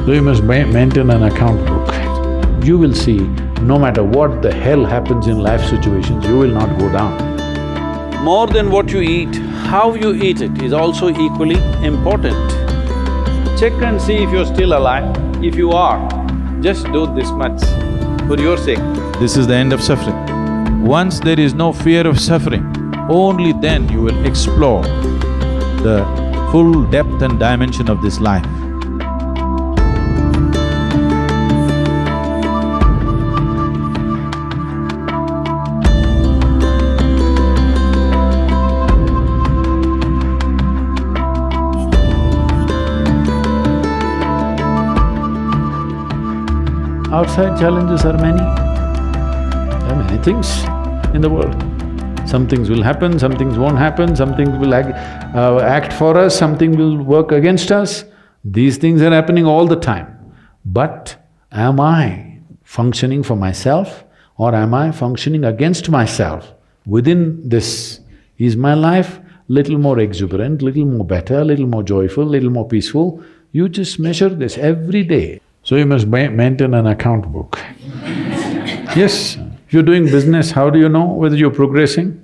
So you must maintain an account book. You will see, no matter what the hell happens in life situations, you will not go down. More than what you eat, how you eat it is also equally important. Check and see if you're still alive. If you are, just do this much for your sake. This is the end of suffering. Once there is no fear of suffering, only then you will explore the full depth and dimension of this life. Outside challenges are many. There are many things in the world. Some things will happen, some things won't happen, some things will act for us, something will work against us. These things are happening all the time. But am I functioning for myself or am I functioning against myself? Within this, is my life little more exuberant, little more better, little more joyful, little more peaceful? You just measure this every day. So you must maintain an account book. Yes, if you're doing business, how do you know whether you're progressing?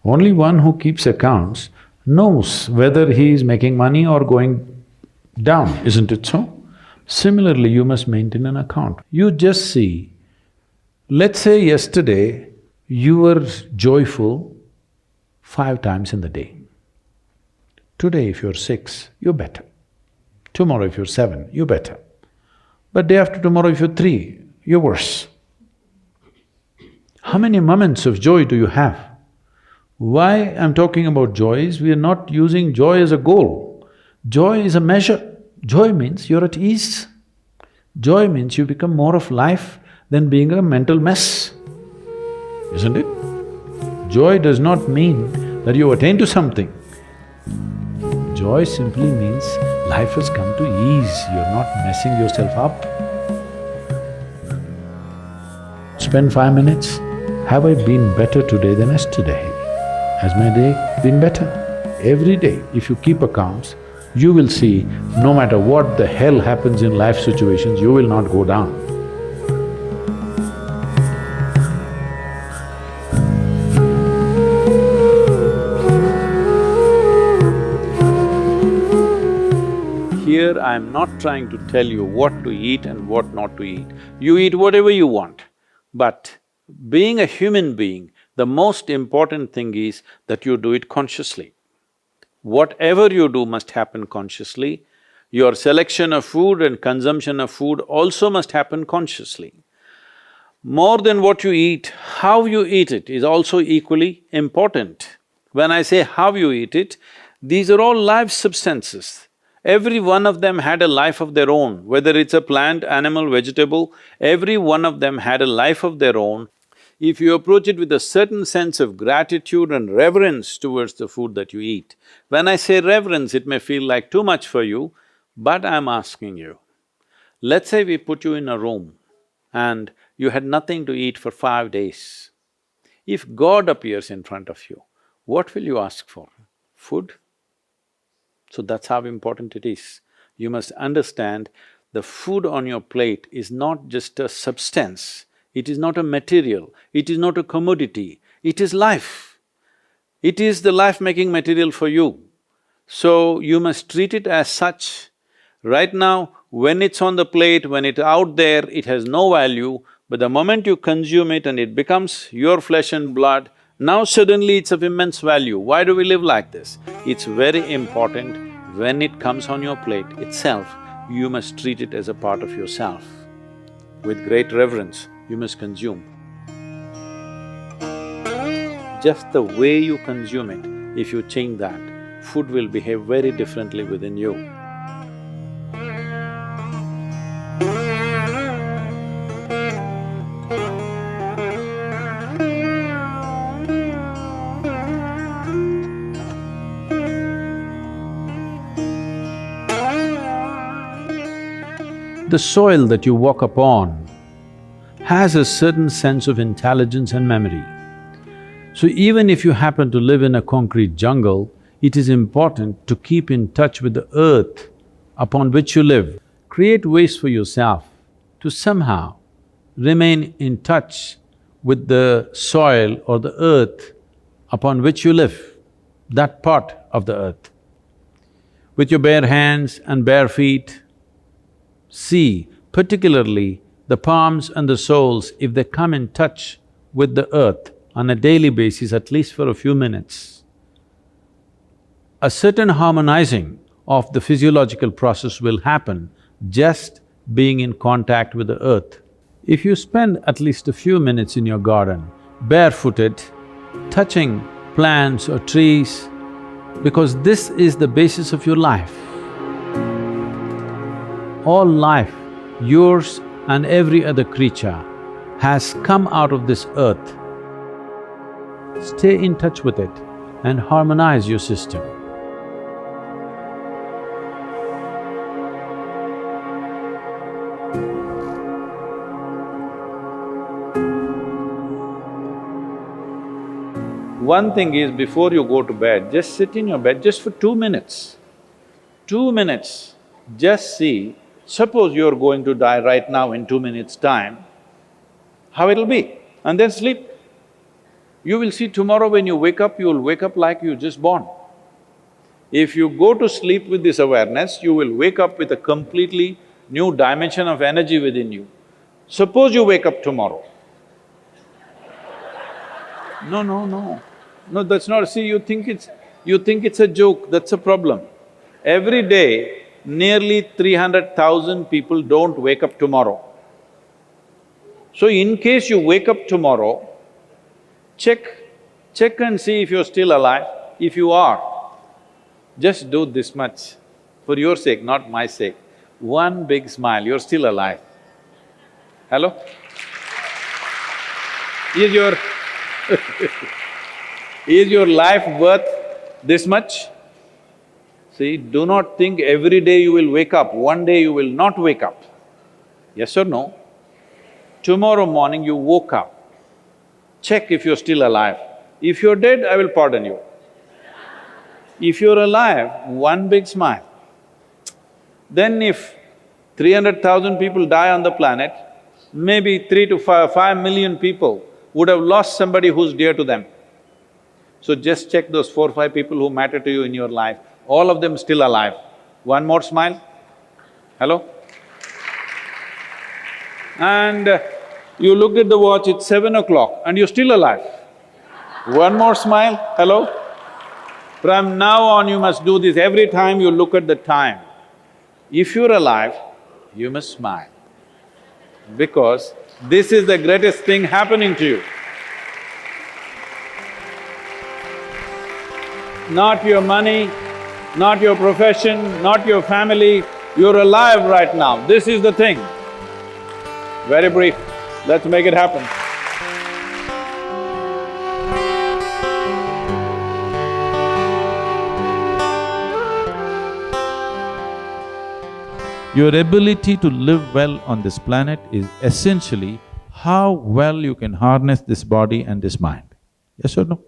Only one who keeps accounts knows whether he is making money or going down, isn't it so? Similarly, you must maintain an account. You just see, let's say yesterday you were joyful 5 times in the day. Today if you're 6, you're better. Tomorrow if you're 7, you're better. But day after tomorrow if you're 3, you're worse. How many moments of joy do you have? Why I'm talking about joy is we are not using joy as a goal. Joy is a measure. Joy means you're at ease. Joy means you become more of life than being a mental mess, isn't it? Joy does not mean that you attain to something. Joy simply means life has come to ease, you're not messing yourself up. Spend 5 minutes, have I been better today than yesterday? Has my day been better? Every day, if you keep accounts, you will see, no matter what the hell happens in life situations, you will not go down. Here I'm not trying to tell you what to eat and what not to eat. You eat whatever you want. But being a human being, the most important thing is that you do it consciously. Whatever you do must happen consciously. Your selection of food and consumption of food also must happen consciously. More than what you eat, how you eat it is also equally important. When I say how you eat it, these are all live substances. Every one of them had a life of their own, whether it's a plant, animal, vegetable, every one of them had a life of their own. If you approach it with a certain sense of gratitude and reverence towards the food that you eat, when I say reverence, it may feel like too much for you, but I'm asking you, let's say we put you in a room and you had nothing to eat for 5 days. If God appears in front of you, what will you ask for? Food? So that's how important it is. You must understand the food on your plate is not just a substance, it is not a material, it is not a commodity, it is life. It is the life-making material for you. So you must treat it as such. Right now, when it's on the plate, when it's out there, it has no value, but the moment you consume it and it becomes your flesh and blood, now suddenly it's of immense value. Why do we live like this? It's very important, when it comes on your plate itself, you must treat it as a part of yourself. With great reverence, you must consume. Just the way you consume it, if you change that, food will behave very differently within you. The soil that you walk upon has a certain sense of intelligence and memory. So even if you happen to live in a concrete jungle, it is important to keep in touch with the earth upon which you live. create ways for yourself to somehow remain in touch with the soil or the earth upon which you live, that part of the earth. With your bare hands and bare feet, see particularly the palms and the soles, if they come in touch with the earth on a daily basis, at least for a few minutes, a certain harmonizing of the physiological process will happen just being in contact with the earth. If you spend at least a few minutes in your garden, barefooted, touching plants or trees, because this is the basis of your life. All life, yours and every other creature, has come out of this earth. Stay in touch with it and harmonize your system. One thing is, before you go to bed, just sit in your bed just for 2 minutes. 2 minutes, just see, suppose you're going to die right now in 2 minutes' time, how it'll be, and then sleep. You will see tomorrow when you wake up, you'll wake up like you just born. If you go to sleep with this awareness, you will wake up with a completely new dimension of energy within you. Suppose you wake up tomorrow. No, that's not… See, you think it's a joke, that's a problem. Every day, nearly 300,000 people don't wake up tomorrow. So in case you wake up tomorrow, check and see if you're still alive. If you are, just do this much, for your sake, not my sake. One big smile, you're still alive. Hello? Is your is your life worth this much? See, do not think every day you will wake up, one day you will not wake up. Yes or no? Tomorrow morning you woke up, check if you're still alive. If you're dead, I will pardon you. If you're alive, one big smile. Then if 300,000 people die on the planet, maybe 3 to 5 million people would have lost somebody who's dear to them. So just check those 4 or 5 people who matter to you in your life, all of them still alive. One more smile. Hello? And you looked at the watch, it's 7 o'clock and you're still alive. One more smile. Hello? From now on you must do this every time you look at the time. If you're alive, you must smile, because this is the greatest thing happening to you. Not your money, not your profession, not your family, you're alive right now, this is the thing. Very brief, let's make it happen. Your ability to live well on this planet is essentially how well you can harness this body and this mind. Yes or no?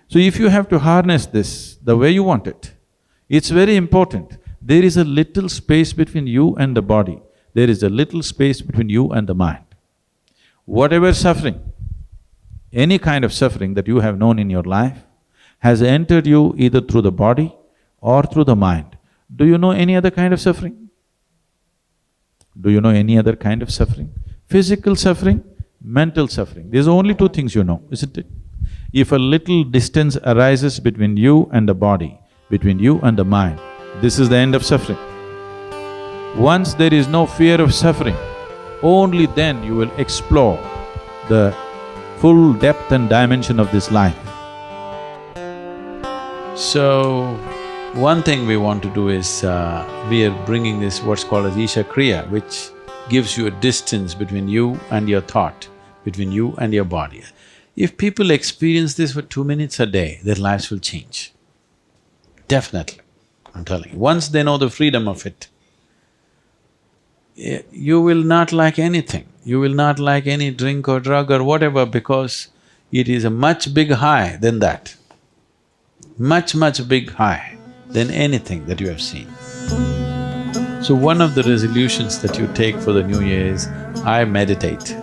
So if you have to harness this the way you want it, it's very important. There is a little space between you and the body. There is a little space between you and the mind. Whatever suffering, any kind of suffering that you have known in your life has entered you either through the body or through the mind. Do you know any other kind of suffering? Do you know any other kind of suffering? Physical suffering, mental suffering. There's only 2 things you know, isn't it? If a little distance arises between you and the body, between you and the mind, this is the end of suffering. Once there is no fear of suffering, only then you will explore the full depth and dimension of this life. So, one thing we want to do is, we are bringing this what's called as Isha Kriya, which gives you a distance between you and your thought, between you and your body. If people experience this for 2 minutes a day, their lives will change. Definitely, I'm telling you. Once they know the freedom of it, you will not like anything. You will not like any drink or drug or whatever, because it is a much big high than that. Much big high than anything that you have seen. So one of the resolutions that you take for the new year is, I meditate.